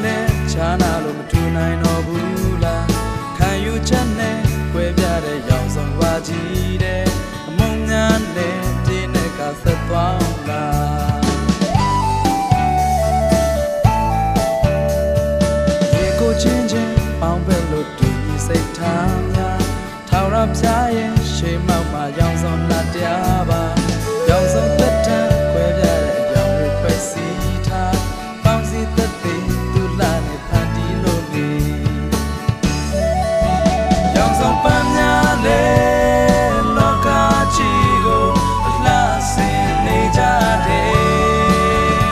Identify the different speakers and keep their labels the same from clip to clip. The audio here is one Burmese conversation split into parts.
Speaker 1: လဲချာနာလို့မထူနိုင်တော့ဘူးလားခံယူချက်နဲ့ကွဲပြားတဲ့ရောင်စုံပါကြီးတဲ့အမုံများနဲ့ပြင်းနဲ့ကဆက်သွားလားရေကိုချင်းချင်းပေါင်းပဲလို့တူညီစိတ်ထားများထောင်ရပြရဲ့ရှေးမောက်မှာရောင်စုံလာတရားပါရောင်စုံသက်တမ်းကွဲပြားတဲ့အကြောင်းတွေဖွဲ့စည်းထားပေါင်းစည်းသက်သေသူလာနဲ့ဖန်တီးလို့နေရောင်စုံပန်းများလေလောကကြီးကိုအလားစင်နေကြတယ်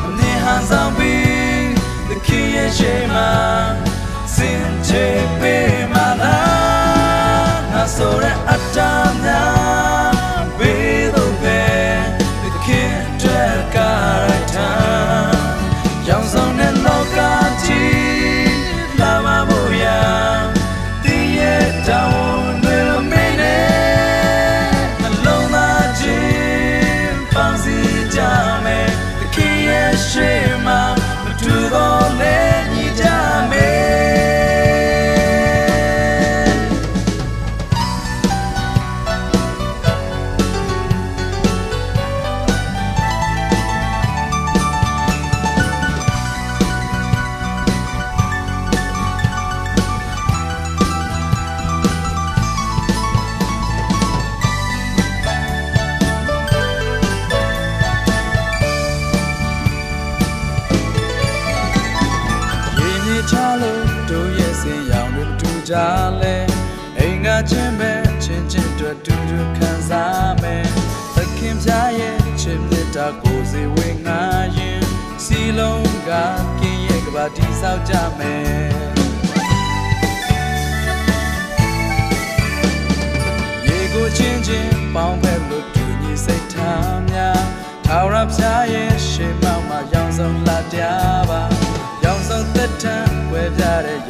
Speaker 1: အမြင်ဟန်ဆောင်ပြီးသခင်ရဲ့ရှေးမှာစင်ချေပေးမလားငါဆိုတဲ့အတ္တများဘေးသို့ပဲသခင်အတွက်ကရိုက်တာရောင်စုံတဲ့လောကကြီးလာမဖို့ရာတည်ရဲ့တောင်းတွေမင်းနဲ့နှလုံးသားချင်းပေါင်းစည်းကြမယ်သခင်ရဲ့ရှေ့မှာမတူတော့လဲညီကြမယ်ချလို့တို့ရဲ့စင်ရောင်တွေမတူကြလဲအိမ်ကချင်းပဲချင်းချင်းတွေ့တူတူခံစားမယ်သခင်ပြရဲ့ချစ်မြတ်တာကိုစေဝေငါရင်စီလုံးကကင်းရဲ့ကဘာတီဆောက်ကြမယ်ရေကိုချင်းချင်းပေါင်းဖက်လို့တူညီစိတ်ထားများထောင်ရပြရဲ့ရှေးမောက်မှာရောင်စုံလာတရားပါရောင်စုံသက်တမ်းဝဲပြတဲ့